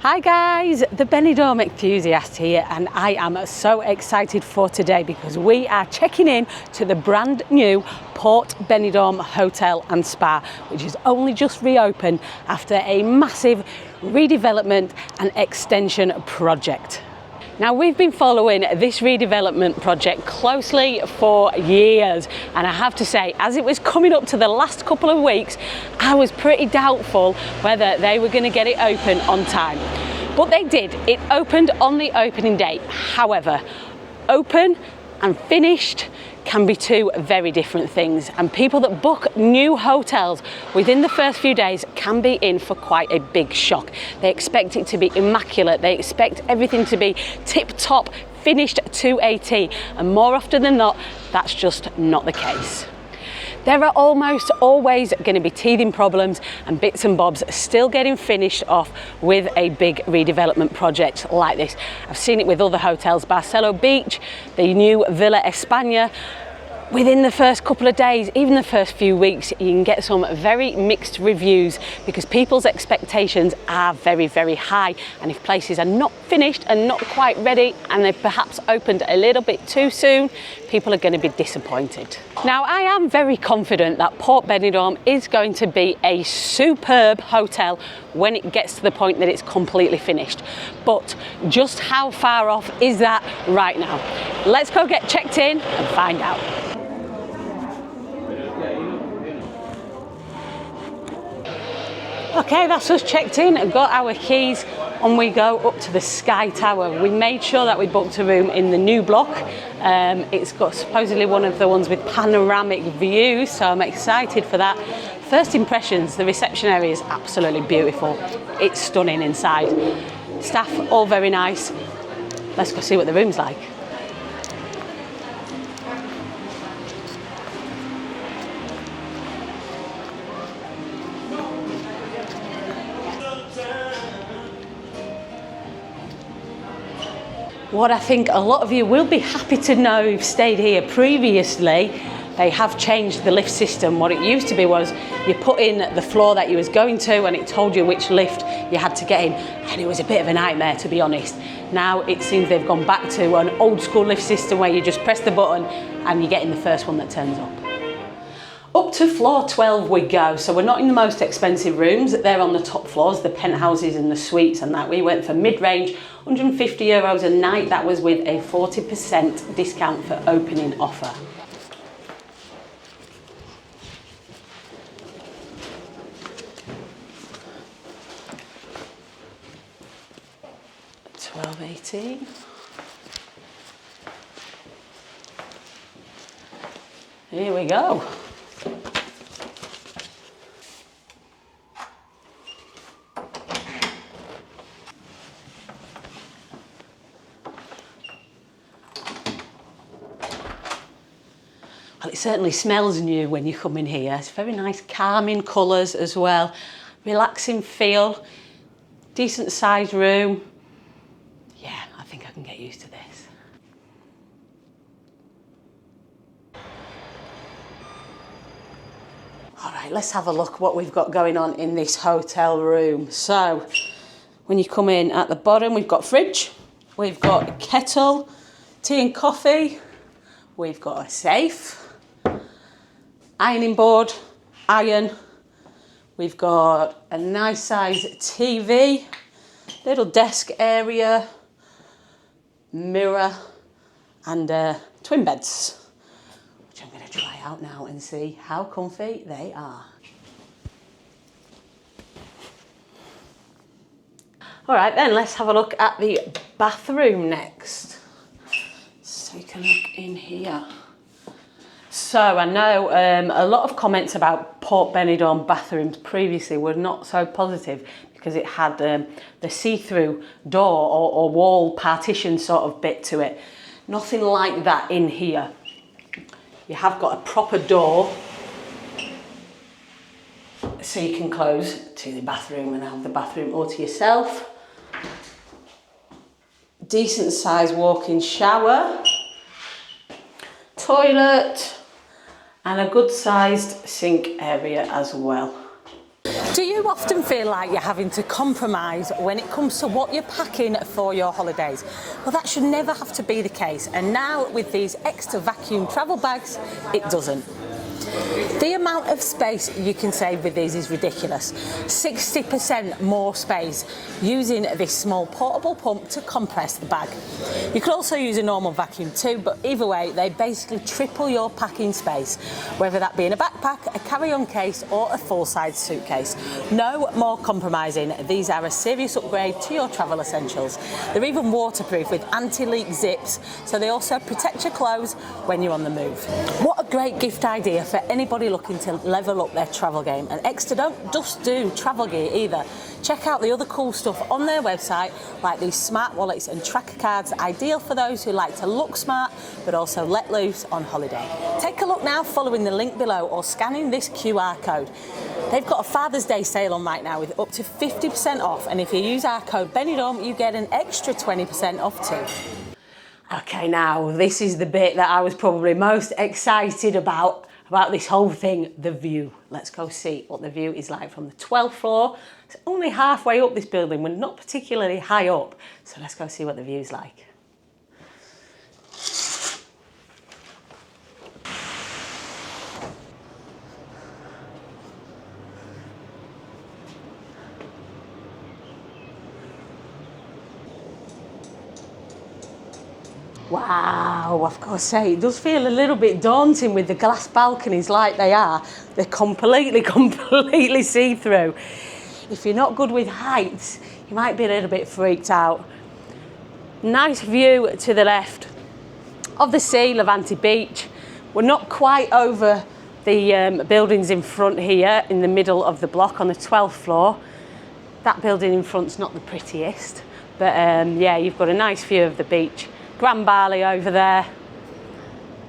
Hi guys, the Benidorm enthusiast here, and I am so excited for today because we are checking in to the brand new Port Benidorm Hotel and Spa, which is only just reopened after a massive redevelopment and extension project. Now, we've been following this redevelopment project closely for years, and I have to say, as it was coming up to the last couple of weeks, I was pretty doubtful whether they were going to get it open on time. But they did. It opened on the opening day. However, open and finished can be two very different things, and people that book new hotels within the first few days can be in for quite a big shock. They expect it to be immaculate, they expect everything to be tip-top, finished to a T, and more often than not, that's just not the case. There are almost always going to be teething problems and bits and bobs still getting finished off with a big redevelopment project like this. I've seen it with other hotels, Barcelona Beach, the new Villa España. Within the first couple of days, even the first few weeks, you can get some very mixed reviews because people's expectations are very, very high. And if places are not finished and not quite ready and they've perhaps opened a little bit too soon, people are going to be disappointed. Now, I am very confident that Port Benidorm is going to be a superb hotel when it gets to the point that it's completely finished. But just how far off is that right now? Let's go get checked in and find out. Okay, that's us checked in and got our keys, and we go up to the Sky Tower. We made sure that we booked a room in the new block. It's got supposedly one of the ones with panoramic views, so I'm excited for that. First impressions, the reception area is absolutely beautiful. It's stunning inside. Staff all very nice. Let's go see what the room's like. What I think a lot of you will be happy to know who've stayed here previously, they have changed the lift system. What it used to be was you put in the floor that you was going to and it told you which lift you had to get in, and it was a bit of a nightmare, to be honest. Now it seems they've gone back to an old school lift system where you just press the button and you get in the first one that turns up. Up to floor 12 we go, so we're not in the most expensive rooms. They're on the top floors, the penthouses and the suites and that. We went for mid-range, €150 a night. That was with a 40% discount for opening offer. $12.18. Here we go. Well, it certainly smells new when you come in here. It's very nice, calming colours as well. Relaxing feel. Decent sized room. Yeah, I think I can get used to this. All right, let's have a look what we've got going on in this hotel room. So, when you come in at the bottom, we've got fridge, we've got a kettle, tea and coffee, we've got a safe, ironing board, iron, we've got a nice size TV, little desk area, mirror, and twin beds, which I'm going to try out now and see how comfy they are. All right then, let's have a look at the bathroom next. Let's take a look in here. So I know a lot of comments about Port Benidorm bathrooms previously were not so positive because it had the see-through door or wall partition sort of bit to it. Nothing like that in here. You have got a proper door so you can close to the bathroom and have the bathroom all to yourself. Decent sized walk-in shower, toilet, and a good sized sink area as well. Do you often feel like you're having to compromise when it comes to what you're packing for your holidays? Well, that should never have to be the case, and now with these extra vacuum travel bags, it doesn't. The amount of space you can save with these is ridiculous. 60% more space using this small portable pump to compress the bag. You could also use a normal vacuum too, but either way, they basically triple your packing space, whether that be in a backpack, a carry-on case, or a full-size suitcase. No more compromising. These are a serious upgrade to your travel essentials. They're even waterproof with anti-leak zips, so they also protect your clothes when you're on the move. What a great gift idea for anybody looking to level up their travel game. And Exeter don't just do travel gear either. Check out the other cool stuff on their website, like these smart wallets and tracker cards, ideal for those who like to look smart but also let loose on holiday. Take a look now following the link below or scanning this QR code. They've got a Father's Day sale on right now with up to 50% off, and if you use our code Benidorm you get an extra 20% off too. Okay, now this is the bit that I was probably most excited about this whole thing, the view. Let's go see what the view is like from the 12th floor. It's only halfway up this building, we're not particularly high up, so let's go see what the view's like. Wow, I've got to say, it does feel a little bit daunting with the glass balconies like they are. They're completely see-through. If you're not good with heights, you might be a little bit freaked out. Nice view to the left of the sea, Levante Beach. We're not quite over the buildings in front here, in the middle of the block on the 12th floor. That building in front's not the prettiest, but yeah, you've got a nice view of the beach. Grand Bali over there,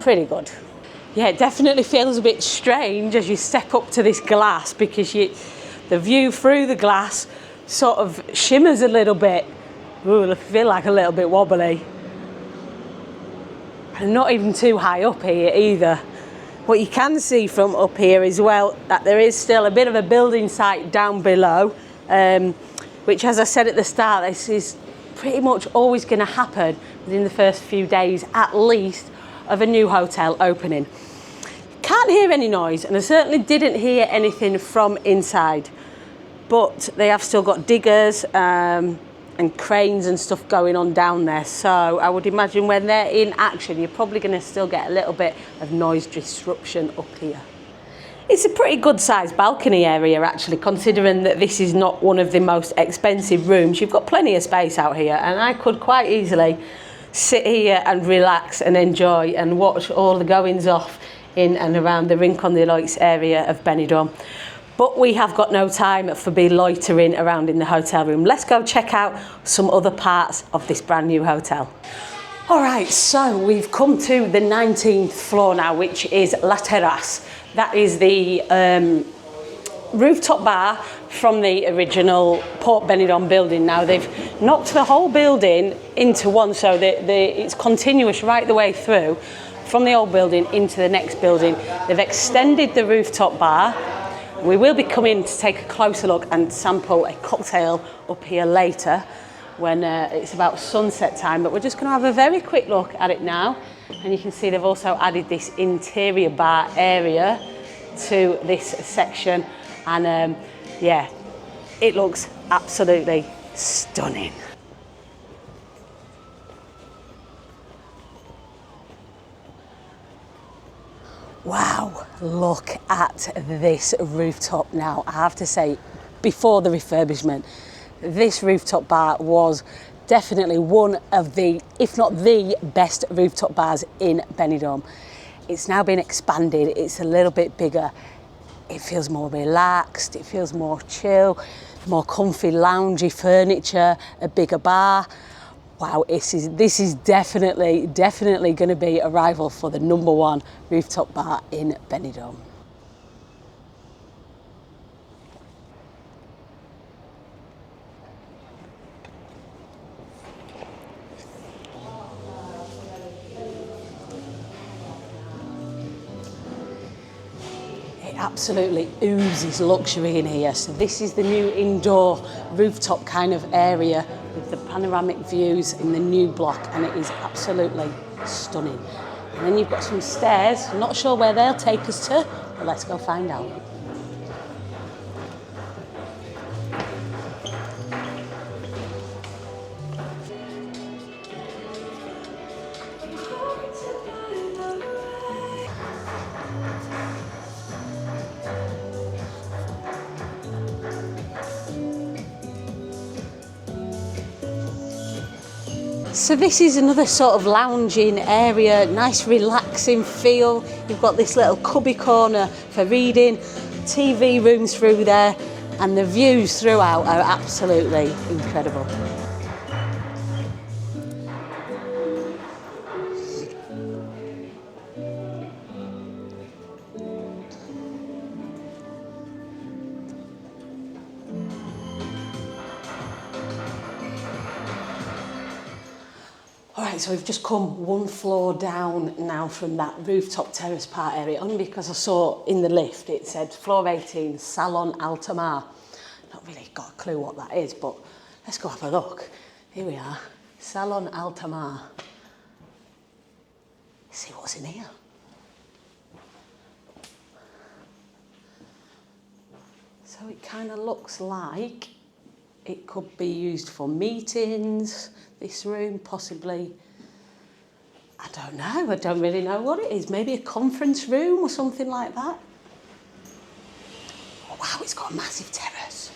pretty good. Yeah, it definitely feels a bit strange as you step up to this glass because the view through the glass sort of shimmers a little bit. Ooh, I feel like a little bit wobbly. And not even too high up here either. What you can see from up here as well, that there is still a bit of a building site down below, which, as I said at the start, this is pretty much always going to happen within the first few days at least of a new hotel opening. Can't hear any noise, and I certainly didn't hear anything from inside, but they have still got diggers and cranes and stuff going on down there, so I would imagine when they're in action you're probably going to still get a little bit of noise disruption up here. It's a pretty good sized balcony area actually, considering that this is not one of the most expensive rooms. You've got plenty of space out here, and I could quite easily sit here and relax and enjoy and watch all the goings off in and around the Rincon de Loix area of Benidorm. But we have got no time for be loitering around in the hotel room. Let's go check out some other parts of this brand new hotel. All right, so we've come to the 19th floor now, which is La Terrasse. That is the rooftop bar from the original Port Benidorm building. Now they've knocked the whole building into one, so it's continuous right the way through from the old building into the next building. They've extended the rooftop bar. We will be coming to take a closer look and sample a cocktail up here later when it's about sunset time, but we're just going to have a very quick look at it now. And you can see they've also added this interior bar area to this section, and yeah, it looks absolutely stunning. Wow, look at this rooftop now. I have to say, before the refurbishment, this rooftop bar was definitely one of the, if not the best rooftop bars in Benidorm. It's now been expanded, it's a little bit bigger. It feels more relaxed, it feels more chill, more comfy, loungy furniture, a bigger bar. Wow, this is definitely going to be a rival for the #1 rooftop bar in Benidorm. absolutely oozes luxury in here. So this is the new indoor rooftop kind of area with the panoramic views in the new block, and it is absolutely stunning. And then you've got some stairs. I'm not sure where they'll take us to, but let's go find out. So this is another sort of lounging area, nice relaxing feel. You've got this little cubby corner for reading, TV rooms through there, and the views throughout are absolutely incredible. Alright, so we've just come one floor down now from that rooftop terrace part area, only because I saw in the lift it said floor 18, Salon Alta Mar. Not really got a clue what that is, but let's go have a look. Here we are, Salon Alta Mar. Let's see what's in here. So it kind of looks like it could be used for meetings, this room possibly. I don't know, I don't really know what it is. Maybe a conference room or something like that. Oh, wow, it's got a massive terrace.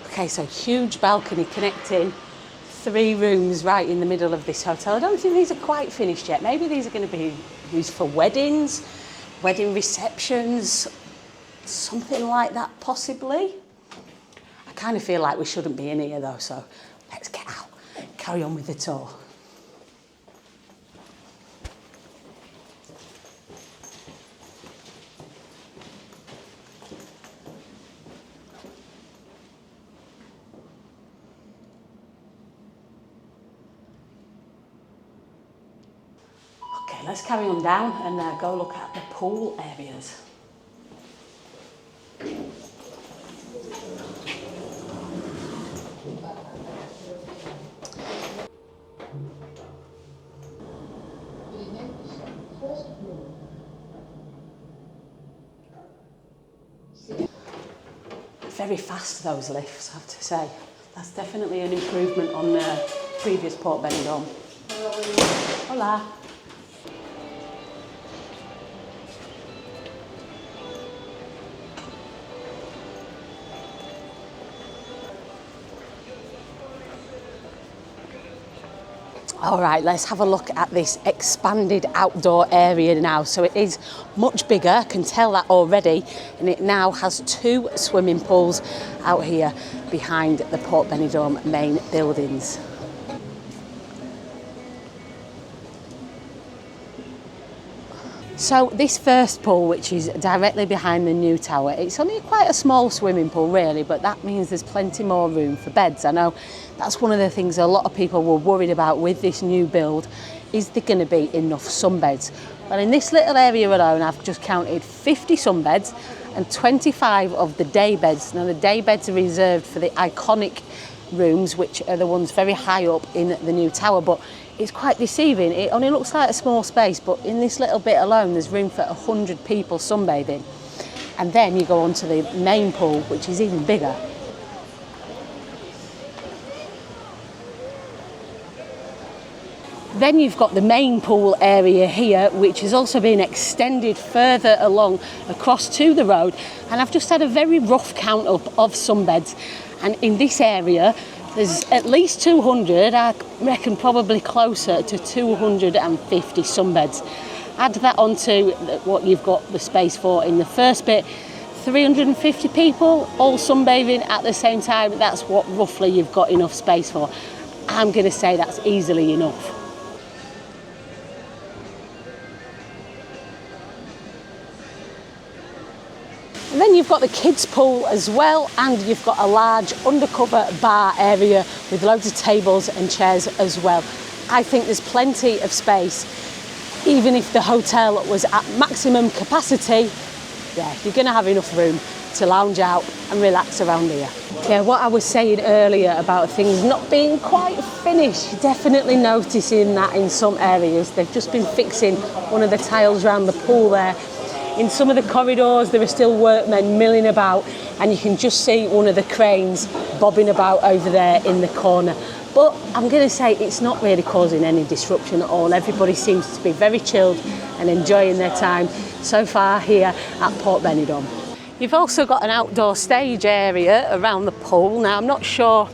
Okay, so huge balcony connecting 3 rooms right in the middle of this hotel. I don't think these are quite finished yet. Maybe these are going to be used for weddings, wedding receptions, something like that possibly. I kind of feel like we shouldn't be in here though, so let's get out, carry on with the tour. Okay, let's carry on down and go look at the pool areas. Very fast, those lifts, I have to say. That's definitely an improvement on the previous Port Benidorm. Hola. All right, let's have a look at this expanded outdoor area now. So it is much bigger, I can tell that already, and it now has 2 swimming pools out here behind the Port Benidorm main buildings. So this first pool, which is directly behind the new tower, it's only quite a small swimming pool really, but that means there's plenty more room for beds. I know that's one of the things a lot of people were worried about with this new build. Is there going to be enough sunbeds? Well, in this little area alone, I've just counted 50 sunbeds and 25 of the day beds. Now the day beds are reserved for the iconic rooms, which are the ones very high up in the new tower, but it's quite deceiving. It only looks like a small space, but in this little bit alone there's room for 100 people sunbathing. And then you go on to the main pool, which is even bigger. Then you've got the main pool area here, which has also been extended further along across to the road, and I've just had a very rough count up of sunbeds, and in this area there's at least 200, I reckon probably closer to 250 sunbeds. Add that onto what you've got the space for in the first bit, 350 people all sunbathing at the same time. That's what roughly you've got enough space for. I'm going to say that's easily enough. And then you've got the kids pool as well, and you've got a large undercover bar area with loads of tables and chairs as well. I think there's plenty of space. Even if the hotel was at maximum capacity, yeah, you're going to have enough room to lounge out and relax around here. Yeah, what I was saying earlier about things not being quite finished, definitely noticing that in some areas. They've just been fixing one of the tiles around the pool there. In some of the corridors, there are still workmen milling about, and you can just see one of the cranes bobbing about over there in the corner. But I'm going to say it's not really causing any disruption at all. Everybody seems to be very chilled and enjoying their time so far here at Port Benidorm. You've also got an outdoor stage area around the pool. Now, I'm not sure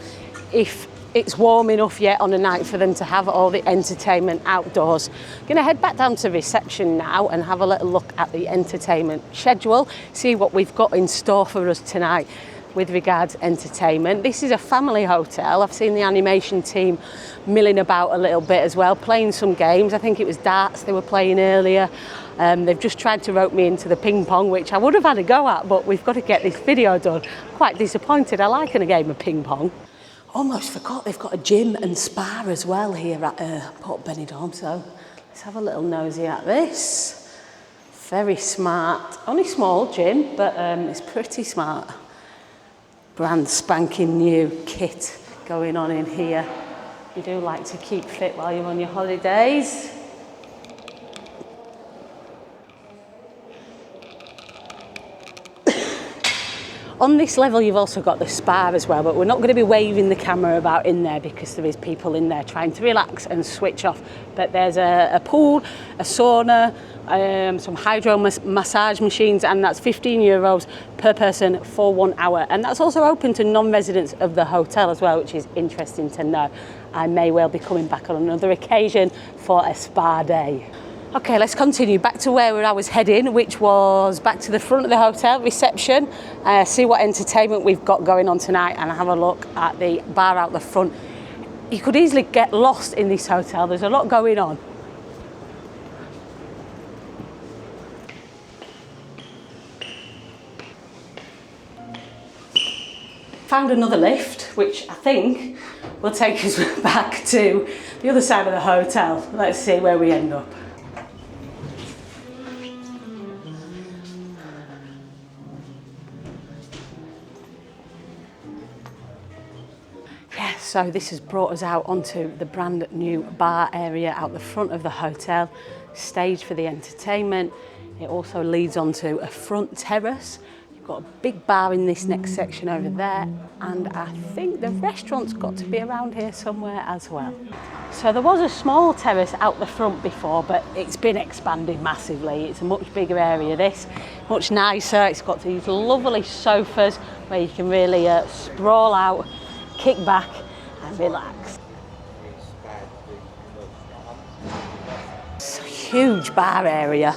if it's warm enough yet on a night for them to have all the entertainment outdoors. I'm going to head back down to reception now and have a little look at the entertainment schedule, see what we've got in store for us tonight with regards to entertainment. This is a family hotel. I've seen the animation team milling about a little bit as well, playing some games. I think it was darts they were playing earlier. They've just tried to rope me into the ping pong, which I would have had a go at, but we've got to get this video done. Quite disappointed. I like a game of ping pong. Almost forgot they've got a gym and spa as well here at Port Benidorm, so let's have a little nosy at this. Very smart. Only small gym, but it's pretty smart. Brand spanking new kit going on in here. You do like to keep fit while you're on your holidays. On this level, you've also got the spa as well, but we're not going to be waving the camera about in there because there is people in there trying to relax and switch off. But there's a pool, a sauna, some hydro massage machines, and that's €15 per person for 1 hour. And that's also open to non-residents of the hotel as well, which is interesting to know. I may well be coming back on another occasion for a spa day. Okay, let's continue back to where I was heading, which was back to the front of the hotel, reception, see what entertainment we've got going on tonight and have a look at the bar out the front. You could easily get lost in this hotel, there's a lot going on. Found another lift, which I think will take us back to the other side of the hotel. Let's see where we end up. So this has brought us out onto the brand new bar area out the front of the hotel, stage for the entertainment. It also leads onto a front terrace. You've got a big bar in this next section over there, and I think the restaurant's got to be around here somewhere as well. So there was a small terrace out the front before, but it's been expanded massively. It's a much bigger area, this, much nicer. It's got these lovely sofas where you can really sprawl out, kick back and relax. It's a huge bar area,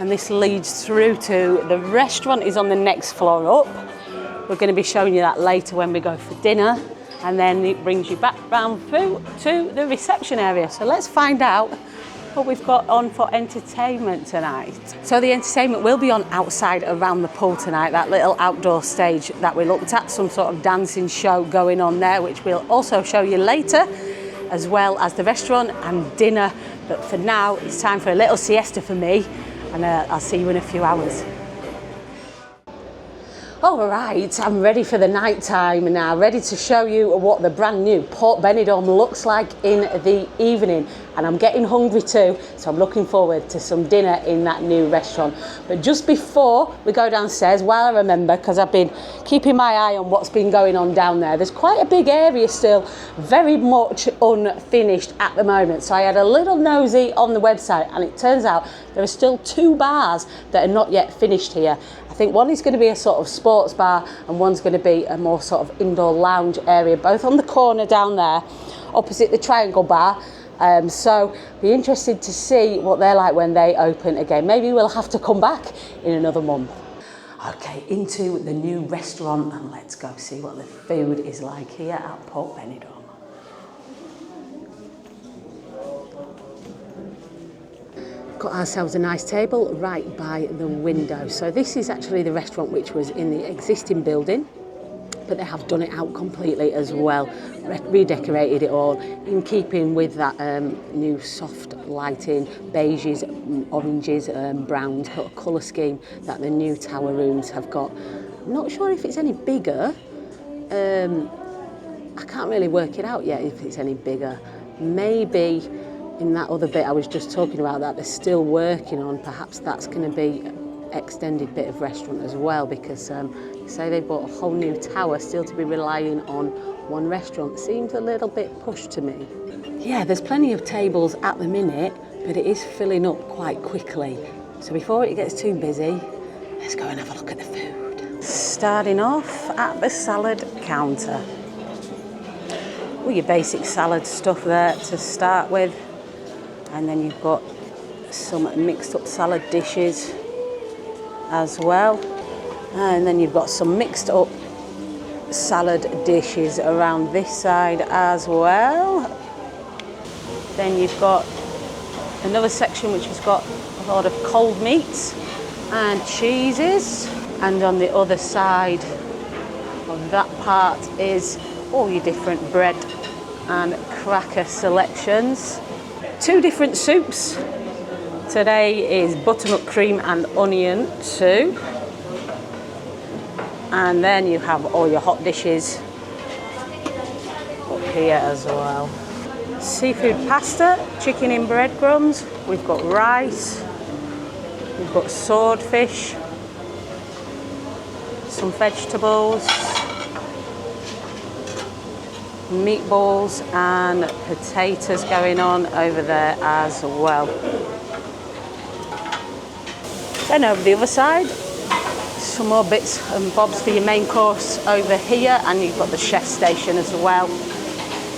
and this leads through to the restaurant is on the next floor up. We're going to be showing you that later when we go for dinner, and then it brings you back round through to the reception area. So let's find out what we've got on for entertainment tonight. So the entertainment will be on outside around the pool tonight, that little outdoor stage that we looked at, some sort of dancing show going on there, which we'll also show you later, as well as the restaurant and dinner. But for now, it's time for a little siesta for me, and I'll see you in a few hours. All right, I'm ready for the night time now, ready to show you what the brand new Port Benidorm looks like in the evening. And I'm getting hungry too, so I'm looking forward to some dinner in that new restaurant. But just before we go downstairs, while I remember, because I've been keeping my eye on what's been going on down there, there's quite a big area still, very much unfinished at the moment. So I had a little nosy on the website, and it turns out there are still 2 bars that are not yet finished here. I think one is going to be a sort of sports bar, and one's going to be a more sort of indoor lounge area, both on the corner down there, opposite the Triangle Bar. So be interested to see what they're like when they open again. Maybe we'll have to come back in another month. Okay, into the new restaurant, and let's go see what the food is like here at Port Benidorm. got ourselves a nice table right by the window. So this is actually the restaurant which was in the existing building, but they have done it out completely as well, redecorated it all in keeping with that new soft lighting, beiges, oranges, browns colour scheme that the new tower rooms have got. I'm not sure if it's any bigger. I can't really work it out yet if it's any bigger. Maybe in that other bit I was just talking about that they're still working on, perhaps that's going to be extended bit of restaurant as well, because say they bought a whole new tower still to be relying on one restaurant seems a little bit pushed to me. Yeah, there's plenty of tables at the minute, but it is filling up quite quickly. So before it gets too busy, let's go and have a look at the food. Starting off at the salad counter. All your basic salad stuff there to start with, and then you've got some mixed up salad dishes as well, and then you've got some mixed up salad dishes around this side as well. Then you've got another section which has got a lot of cold meats and cheeses, and on the other side of that part is all your different bread and cracker selections. Two different soups. Today is butternut cream and onion soup. And then you have all your hot dishes up here as well. Seafood pasta, chicken in breadcrumbs. We've got rice. We've got swordfish. Some vegetables. Meatballs and potatoes going on over there as well. Then over the other side, some more bits and bobs for your main course over here, and you've got the chef station as well.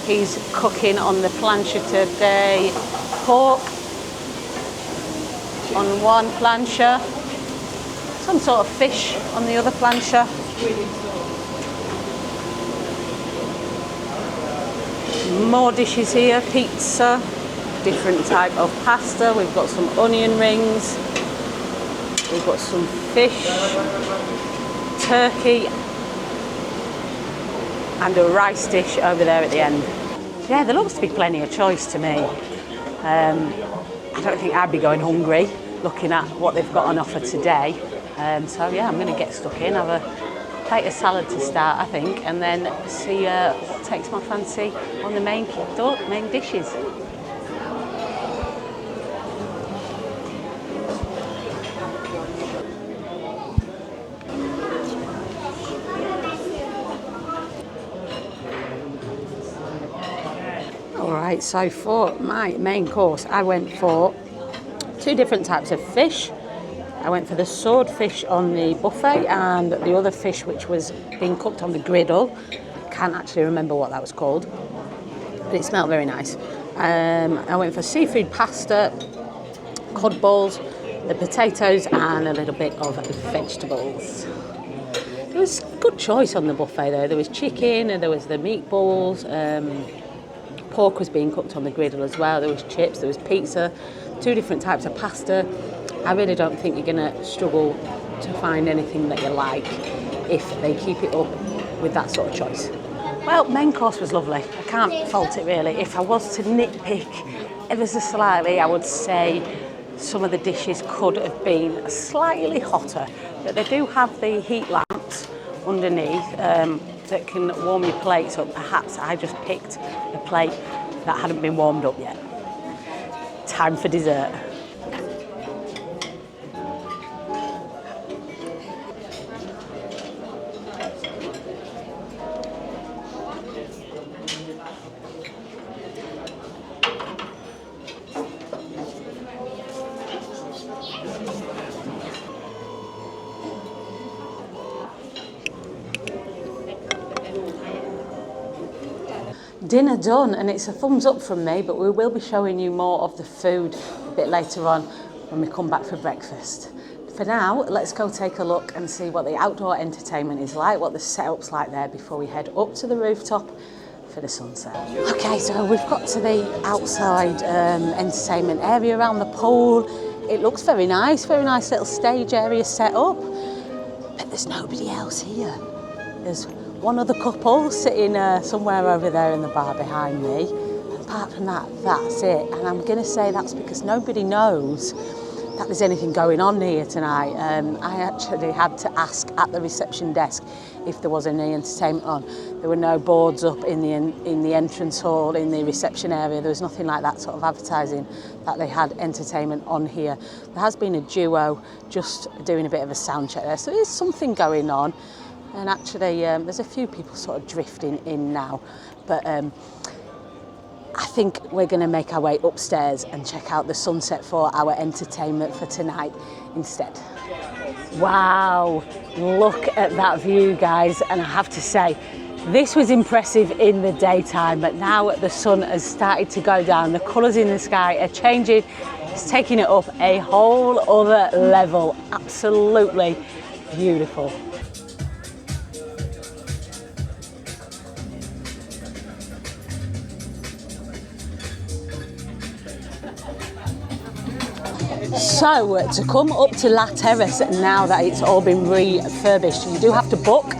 He's cooking on the plancha today. Pork on one plancha, some sort of fish on the other plancha. More dishes here, pizza, different type of pasta. We've got some onion rings. We've got some fish, turkey, and a rice dish over there at the end. Yeah, there looks to be plenty of choice to me. I don't think I'd be going hungry looking at what they've got on offer today. So yeah, I'm going to get stuck in, have a plate of salad to start, I think, and then see what takes my fancy on the main dishes. Alright, so for my main course I went for two different types of fish. I went for the swordfish on the buffet and the other fish which was being cooked on the griddle. Can't actually remember what that was called, but it smelled very nice. I went for seafood pasta, cod balls, the potatoes and a little bit of vegetables. There was good choice on the buffet though. There was chicken and there was the meatballs. Pork was being cooked on the griddle as well. There was chips, there was pizza, two different types of pasta. I really don't think you're going to struggle to find anything that you like if they keep it up with that sort of choice. Well, main course was lovely. I can't fault it really. If I was to nitpick ever so slightly, I would say some of the dishes could have been slightly hotter, but they do have the heat lamps underneath that can warm your plates up. Perhaps I just picked a plate that hadn't been warmed up yet. Time for dessert. Dinner done, and it's a thumbs up from me, but we will be showing you more of the food a bit later on when we come back for breakfast. For now, let's go take a look and see what the outdoor entertainment is like, what the setup's like there before we head up to the rooftop for the sunset. Okay, so we've got to the outside entertainment area around the pool. it looks very nice little stage area set up. But there's nobody else here. There's one other couple sitting somewhere over there in the bar behind me. Apart from that, that's it. And I'm going to say that's because nobody knows that there's anything going on here tonight. I actually had to ask at the reception desk if there was any entertainment on. There were no boards up in the entrance hall, in the reception area. There was nothing like that sort of advertising that they had entertainment on here. There has been a duo just doing a bit of a sound check there, so there's something going on. And actually, there's a few people sort of drifting in now, but I think we're going to make our way upstairs and check out the sunset for our entertainment for tonight instead. Wow, look at that view, guys. And I have to say, this was impressive in the daytime, but now the sun has started to go down. The colours in the sky are changing. It's taking it up a whole other level. Absolutely beautiful. So, to come up to La Terrace now that it's all been refurbished, you do have to book,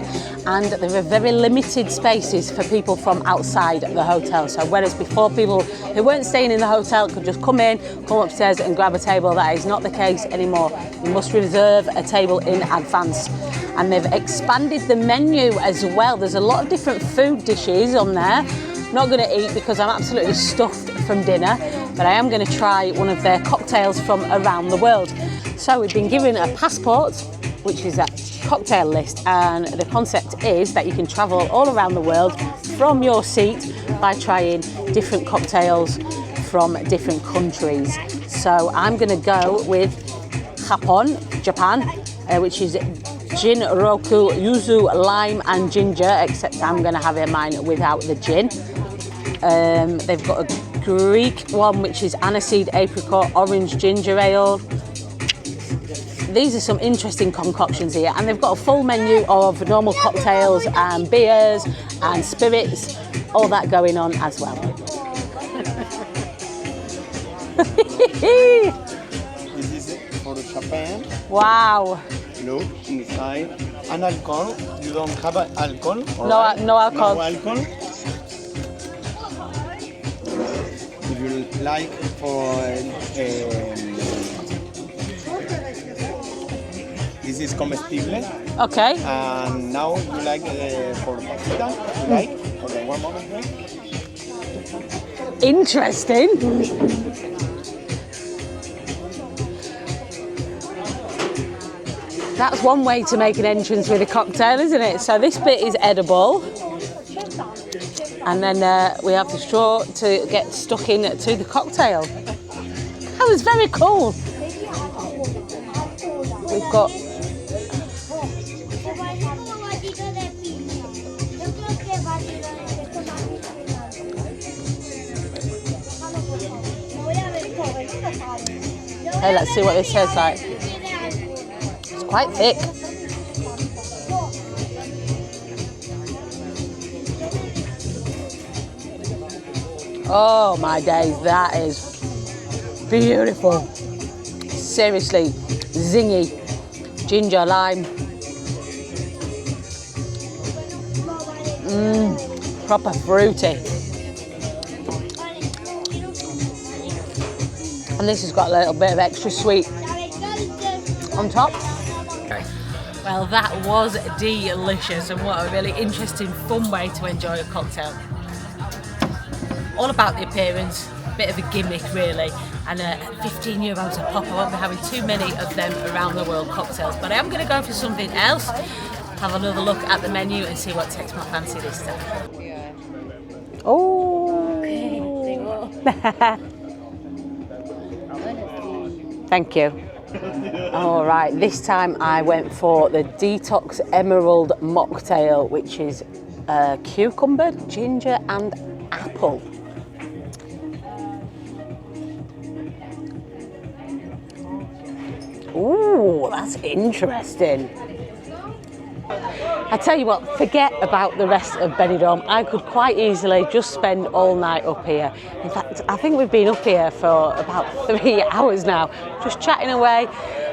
and there are very limited spaces for people from outside the hotel. So whereas before people who weren't staying in the hotel could just come upstairs and grab a table, that is not the case anymore. You must reserve a table in advance. And they've expanded the menu as well. There's a lot of different food dishes on there. Not going to eat because I'm absolutely stuffed from dinner, but I am going to try one of their cocktails from around the world. So we've been given a passport, which is a cocktail list, and the concept is that you can travel all around the world from your seat by trying different cocktails from different countries. So I'm going to go with Japan, which is gin, roku, yuzu, lime and ginger, except I'm going to have mine without the gin. They've got a Greek one, which is aniseed, apricot, orange, ginger ale. These are some interesting concoctions here, and they've got a full menu of normal cocktails and beers and spirits, all that going on as well. This is for Japan. Wow. Look inside. And alcohol. You don't have alcohol? No, right? no alcohol. No alcohol. If you like for this is comestible. Okay. And now you like for pasta? You like? Okay, one moment. Interesting. That's one way to make an entrance with a cocktail, isn't it? So this bit is edible. And then we have the straw to get stuck in to the cocktail. That was very cool. We've got... Hey, let's see what this tastes like. It's quite thick. Oh my days, that is beautiful. Seriously, zingy, ginger, lime. Proper fruity. And this has got a little bit of extra sweet on top. Well, that was delicious, and what a really interesting, fun way to enjoy a cocktail. All about the appearance, bit of a gimmick really, and €15 a pop. I won't be having too many of them around the world cocktails, but I am going to go for something else, have another look at the menu and see what takes my fancy this time. Oh, thank you. All right, this time I went for the Detox Emerald Mocktail, which is cucumber, ginger and apple. Ooh, that's interesting. I tell you what, forget about the rest of Benidorm. I could quite easily just spend all night up here. In fact, fact, I think we've been up here for about 3 hours now, just chatting away.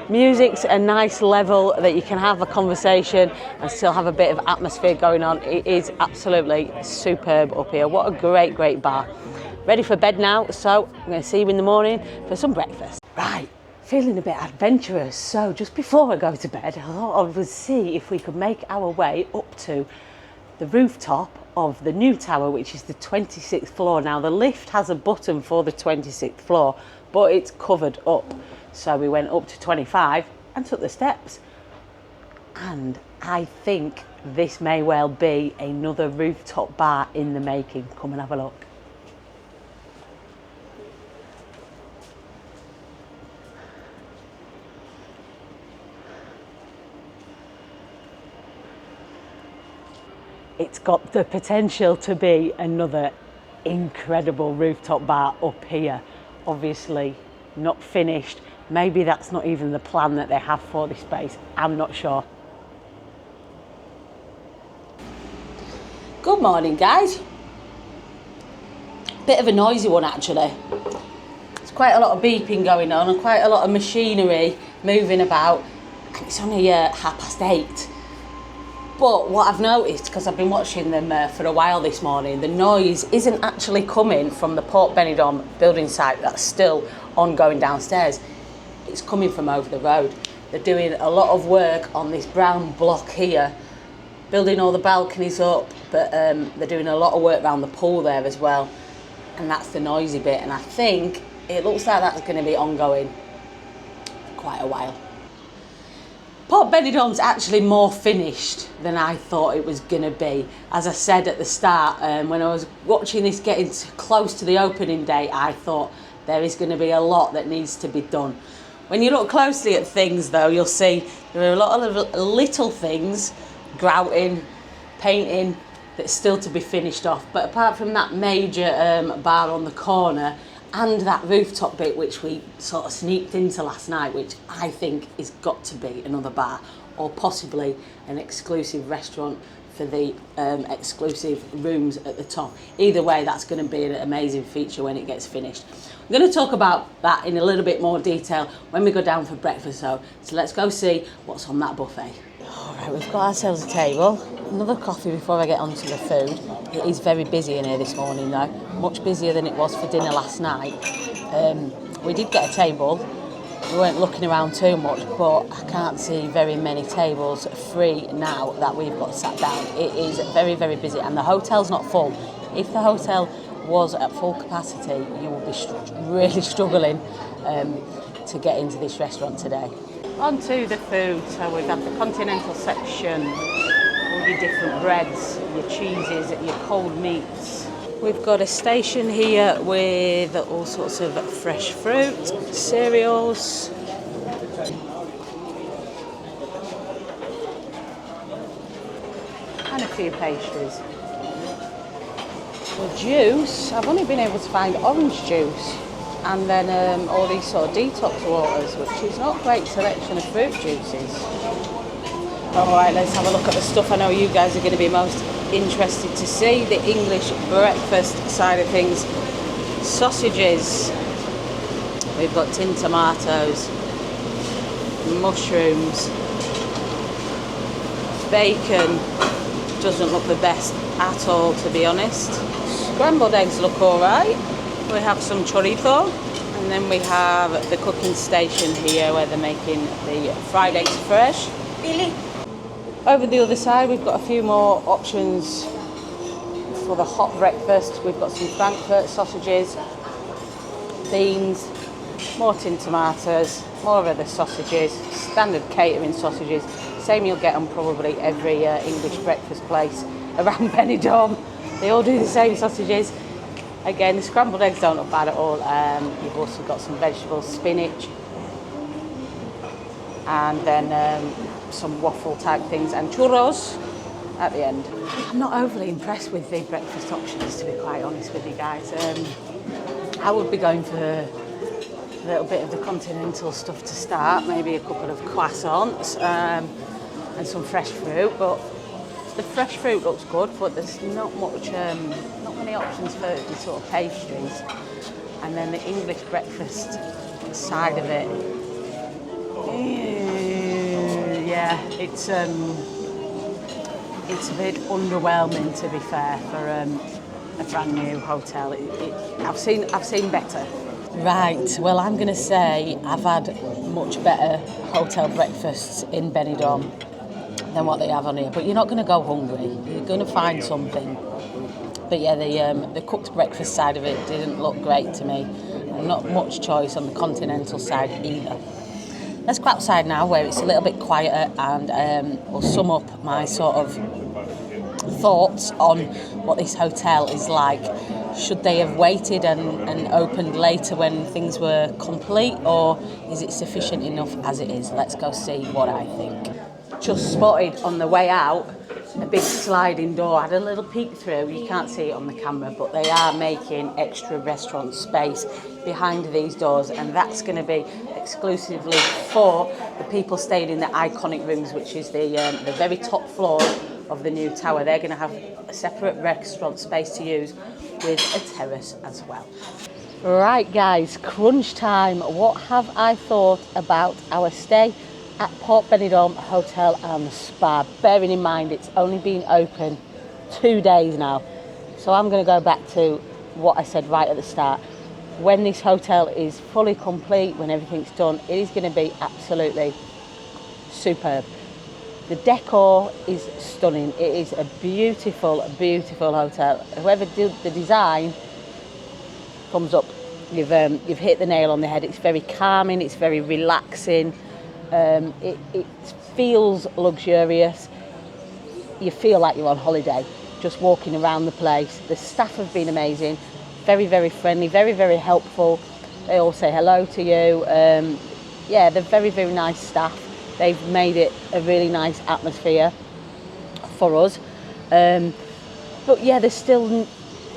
Music's a nice level that you can have a conversation and still have a bit of atmosphere going on. It is absolutely superb up here. What a great, great bar. Ready for bed now, so I'm going to see you in the morning for some breakfast. Right, feeling a bit adventurous, so just before I go to bed, I thought I would see if we could make our way up to the rooftop of the new tower, which is the 26th floor. Now, the lift has a button for the 26th floor, but it's covered up. So we went up to 25 and took the steps. And I think this may well be another rooftop bar in the making. Come and have a look. It's got the potential to be another incredible rooftop bar up here. Obviously not finished. Maybe that's not even the plan that they have for this space. I'm not sure. Good morning, guys. Bit of a noisy one, actually. There's quite a lot of beeping going on and quite a lot of machinery moving about. It's only 8:30. But what I've noticed, because I've been watching them for a while this morning, the noise isn't actually coming from the Port Benidorm building site that's still ongoing downstairs. It's coming from over the road. They're doing a lot of work on this brown block here, building all the balconies up, but they're doing a lot of work around the pool there as well. And that's the noisy bit. And I think it looks like that's going to be ongoing for quite a while. Port Benidorm's actually more finished than I thought it was going to be. As I said at the start, when I was watching this getting close to the opening day, I thought there is going to be a lot that needs to be done. When you look closely at things, though, you'll see there are a lot of little things, grouting, painting, that's still to be finished off. But apart from that major bar on the corner, and that rooftop bit which we sort of sneaked into last night, which I think is got to be another bar or possibly an exclusive restaurant for the exclusive rooms at the top. Either way, that's going to be an amazing feature when it gets finished. I'm going to talk about that in a little bit more detail when we go down for breakfast, so let's go see what's on that buffet. All right, we've got ourselves a table. Another coffee before I get onto the food. It is very busy in here this morning though, much busier than it was for dinner last night. We did get a table. We weren't looking around too much, but I can't see very many tables free now that we've got sat down. It is very, very busy, and the hotel's not full. If the hotel was at full capacity, you will be really struggling to get into this restaurant today. On to the food. So we've had the continental section, all your different breads, your cheeses, your cold meats. We've got a station here with all sorts of fresh fruit, cereals. And a few pastries. The juice, I've only been able to find orange juice and then all these sort of detox waters, which is not a great selection of fruit juices. Alright, let's have a look at the stuff I know you guys are going to be most interested to see. The English breakfast side of things. Sausages. We've got tinned tomatoes, mushrooms, bacon. Doesn't look the best at all, to be honest. Scrambled eggs look alright. We have some chorizo, and then we have the cooking station here where they're making the fried eggs fresh. Really? Over the other side, we've got a few more options for the hot breakfast. We've got some Frankfurt sausages, beans, more tinned tomatoes, more of the sausages, standard catering sausages. Same you'll get on probably every English breakfast place around Benidorm. They all do the same sausages. Again, the scrambled eggs don't look bad at all. You've also got some vegetables, spinach, and then some waffle type things and churros at the end. I'm not overly impressed with the breakfast options, to be quite honest with you guys. I would be going for a little bit of the continental stuff to start, maybe a couple of croissants and some fresh fruit, but The fresh fruit looks good, but there's not much, not many options for the sort of pastries. And then the English breakfast side of it, yeah, it's a bit underwhelming, to be fair, for a brand new hotel. I've seen better. Right, well, I'm going to say I've had much better hotel breakfasts in Benidorm than what they have on here. But you're not going to go hungry. You're going to find something. But yeah, the cooked breakfast side of it didn't look great to me. And not much choice on the continental side either. Let's go outside now, where it's a little bit quieter, and we'll sum up my sort of thoughts on what this hotel is like. Should they have waited and opened later when things were complete, or is it sufficient enough as it is? Let's go see what I think. Just spotted on the way out a big sliding door. I had a little peek through. You can't see it on the camera, but they are making extra restaurant space behind these doors, and that's going to be exclusively for the people staying in the iconic rooms, which is the very top floor of the new tower. They're going to have a separate restaurant space to use with a terrace as well. Right guys, crunch time. What have I thought about our stay at Port Benidorm Hotel and Spa? Bearing in mind it's only been open 2 days now. So I'm going to go back to what I said right at the start. When this hotel is fully complete, when everything's done, it is going to be absolutely superb. The decor is stunning. It is a beautiful, beautiful hotel. Whoever did the design, thumbs up. You've hit the nail on the head. It's very calming. It's very relaxing. It feels luxurious. You feel like you're on holiday, just walking around the place. The staff have been amazing. Very, very friendly. Very, very helpful. They all say hello to you. Yeah, they're very, very nice staff. They've made it a really nice atmosphere for us. But yeah, there's still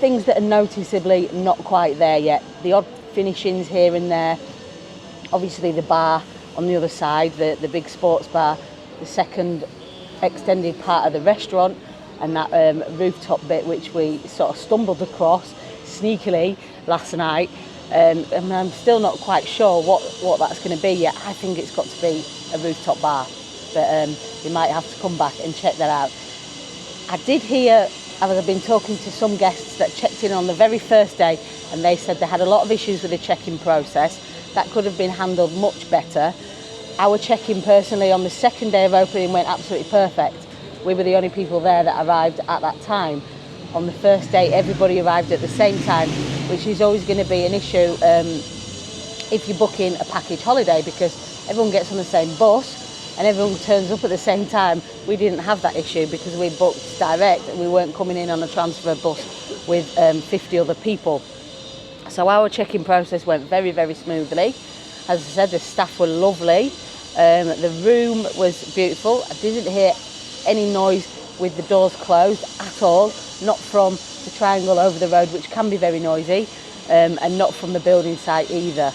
things that are noticeably not quite there yet. The odd finishings here and there. Obviously the bar on the other side, the big sports bar, the second extended part of the restaurant, and that rooftop bit which we sort of stumbled across sneakily last night. And I'm still not quite sure what that's going to be yet. I think it's got to be a rooftop bar, but you might have to come back and check that out. I did hear, I've been talking to some guests that checked in on the very first day, and they said they had a lot of issues with the check-in process. That could have been handled much better. Our check-in personally on the second day of opening went absolutely perfect. We were the only people there that arrived at that time. On the first day, everybody arrived at the same time, which is always going to be an issue if you're booking a package holiday, because everyone gets on the same bus and everyone turns up at the same time. We didn't have that issue because we booked direct and we weren't coming in on a transfer bus with 50 other people. So our check-in process went very, very smoothly. As I said, the staff were lovely. The room was beautiful. I didn't hear any noise with the doors closed at all, not from the triangle over the road, which can be very noisy, and not from the building site either,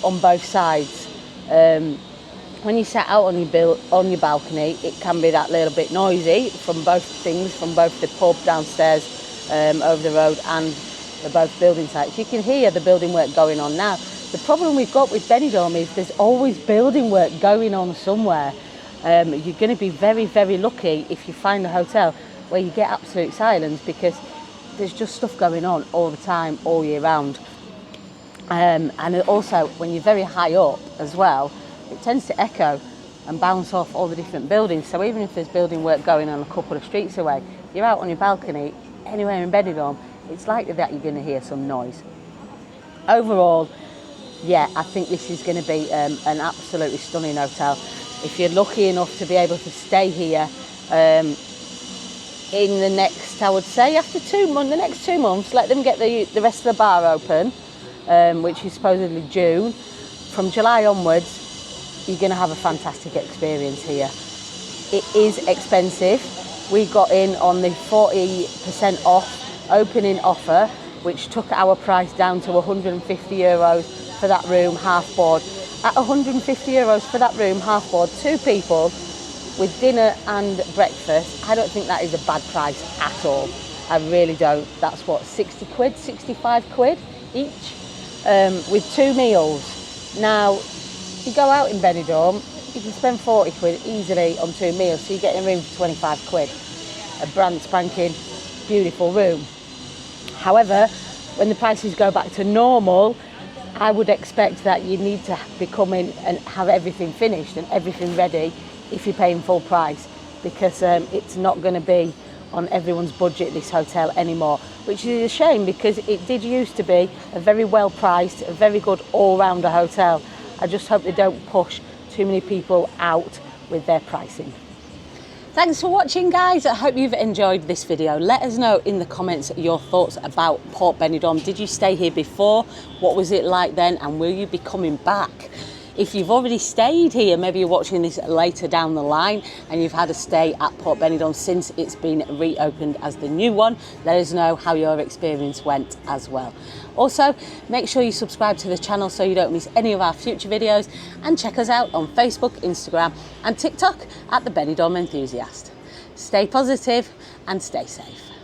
on both sides. When you sat out on your balcony, it can be that little bit noisy from both things, from both the pub downstairs over the road and the both building sites. You can hear the building work going on now. The problem we've got with Benidorm is there's always building work going on somewhere. You're going to be very, very lucky if you find a hotel where you get absolute silence, because there's just stuff going on all the time, all year round. And also, when you're very high up as well, it tends to echo and bounce off all the different buildings. So even if there's building work going on a couple of streets away, you're out on your balcony, anywhere in Benidorm, it's likely that you're going to hear some noise. Overall, yeah, I think this is going to be an absolutely stunning hotel. If you're lucky enough to be able to stay here in the next, I would say, after the next 2 months, let them get the rest of the bar open, which is supposedly June. From July onwards, you're going to have a fantastic experience here. It is expensive. We got in on the 40% off opening offer, which took our price down to €150 for that room, half board. At €150 for that room, half board, 2 people, with dinner and breakfast, I don't think that is a bad price at all. I really don't. That's what, 60 quid, 65 quid each, with 2 meals. Now, you go out in Benidorm, you can spend 40 quid easily on 2 meals, so you're getting a room for 25 quid. A brand spanking, beautiful room. However, when the prices go back to normal, I would expect that you need to be coming and have everything finished and everything ready if you're paying full price, because it's not going to be on everyone's budget, this hotel, anymore, which is a shame, because it did used to be a very well priced, a very good all-rounder hotel. I just hope they don't push too many people out with their pricing. Thanks for watching, guys. I hope you've enjoyed this video. Let us know in the comments your thoughts about Port Benidorm. Did you stay here before? What was it like then? And will you be coming back? If you've already stayed here, maybe you're watching this later down the line and you've had a stay at Port Benidorm since it's been reopened as the new one, let us know how your experience went as well. Also, make sure you subscribe to the channel so you don't miss any of our future videos, and check us out on Facebook, Instagram and TikTok at The Benidorm Enthusiast. Stay positive and stay safe.